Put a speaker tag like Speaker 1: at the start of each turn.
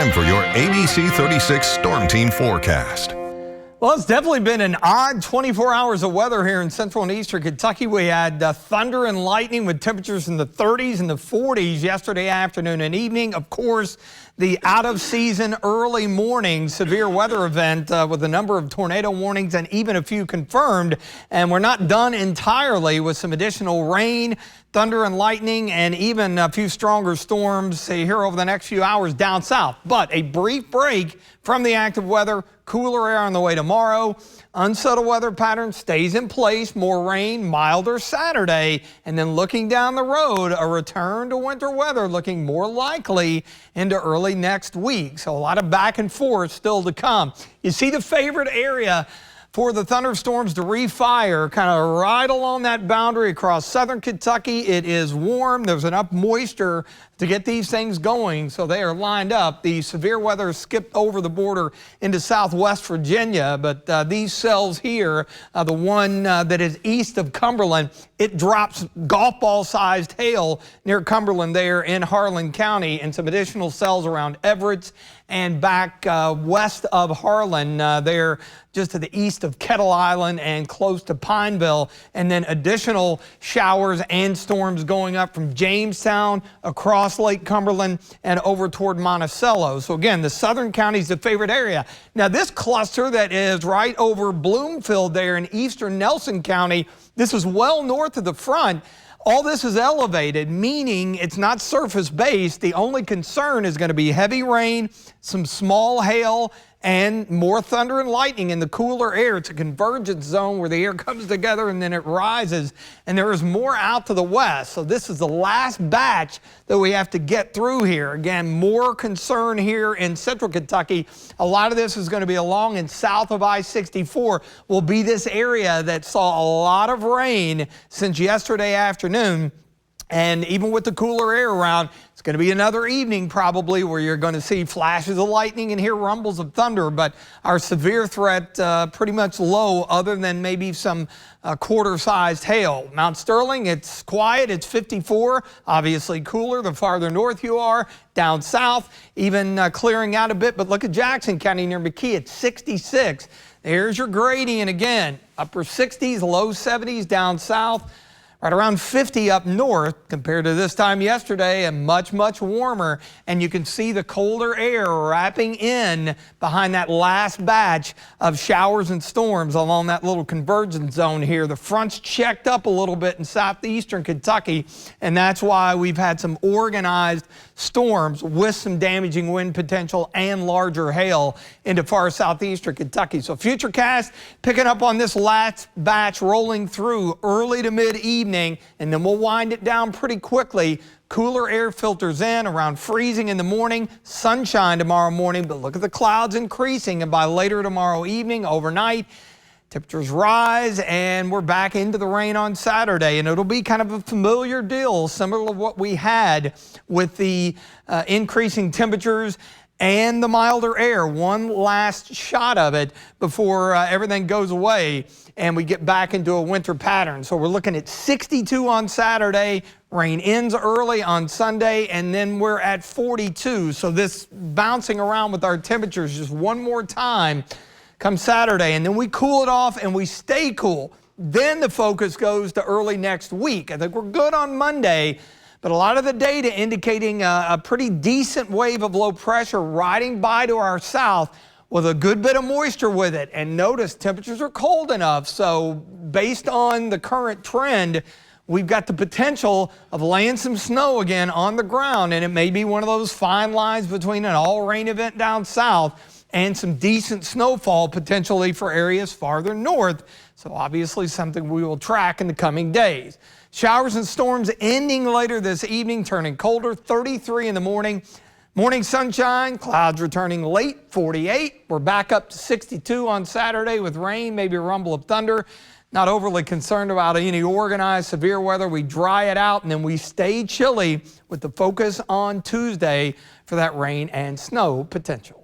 Speaker 1: time for your ABC 36 Storm Team forecast.
Speaker 2: Well, it's definitely been an odd 24 hours of weather here in central and eastern Kentucky. We had thunder and lightning with temperatures in the 30s and the 40s yesterday afternoon and evening. Of course, the out-of-season early morning severe weather event with a number of tornado warnings and even a few confirmed. And we're not done entirely with some additional rain, thunder and lightning, and even a few stronger storms here over the next few hours down south. But a brief break from the active weather, cooler air on the way tomorrow. Unsettled weather pattern stays in place, more rain, milder Saturday, and then looking down the road, a return to winter weather looking more likely into early next week. So a lot of back and forth still to come. You see the favorite area for the thunderstorms to refire kind of right along that boundary across southern Kentucky. It is warm. There's enough moisture to get these things going, so they are lined up. The severe weather skipped over the border into southwest Virginia, but these cells here, the one that is east of Cumberland, it drops golf ball sized hail near Cumberland there in Harlan County, and some additional cells around Everett and back west of Harlan there just to the east of Kettle Island and close to Pineville, and then additional showers and storms going up from Jamestown across Lake Cumberland and over toward Monticello. So again, the southern county is the favorite area. Now this cluster that is right over Bloomfield there in eastern Nelson County, this is well north of the front. All this is elevated, meaning it's not surface based. The only concern is going to be heavy rain, some small hail, and more thunder and lightning in the cooler air. It's a convergence zone where the air comes together and then it rises, and there is more out to the west. So this is the last batch that we have to get through here. Again, more concern here in central Kentucky. A lot of this is going to be along and south of I-64 will be this area that saw a lot of rain since yesterday afternoon. And even with the cooler air around, it's going to be another evening probably where you're going to see flashes of lightning and hear rumbles of thunder. But our severe threat pretty much low, other than maybe some quarter-sized hail. Mount Sterling, it's quiet. It's 54. Obviously cooler the farther north you are. Down south, even clearing out a bit. But look at Jackson County near McKee. It's 66. There's your gradient again. Upper 60s, low 70s down south. Right around 50 up north compared to this time yesterday, and much, much warmer. And you can see the colder air wrapping in behind that last batch of showers and storms along that little convergence zone here. The front's checked up a little bit in southeastern Kentucky, and that's why we've had some organized storms with some damaging wind potential and larger hail into far southeastern Kentucky. So Futurecast picking up on this last batch rolling through early to mid-evening, and then we'll wind it down pretty quickly. Cooler air filters in around freezing in the morning, sunshine tomorrow morning, but look at the clouds increasing, and by later tomorrow evening, overnight, temperatures rise, and we're back into the rain on Saturday, and it'll be kind of a familiar deal, similar to what we had with the increasing temperatures and the milder air. One last shot of it before everything goes away and we get back into a winter pattern. So we're looking at 62 on Saturday, rain ends early on Sunday, and then we're at 42. So this bouncing around with our temperatures just one more time come Saturday, and then we cool it off and we stay cool. Then the focus goes to early next week. I think we're good on Monday, but a lot of the data indicating a pretty decent wave of low pressure riding by to our south with a good bit of moisture with it. And notice temperatures are cold enough, so based on the current trend, we've got the potential of laying some snow again on the ground, and it may be one of those fine lines between an all-rain event down south and some decent snowfall potentially for areas farther north. So obviously something we will track in the coming days. Showers and storms ending later this evening, turning colder, 33 in the morning. Morning sunshine, clouds returning late, 48. We're back up to 62 on Saturday with rain, maybe a rumble of thunder. Not overly concerned about any organized severe weather. We dry it out, and then we stay chilly with the focus on Tuesday for that rain and snow potential.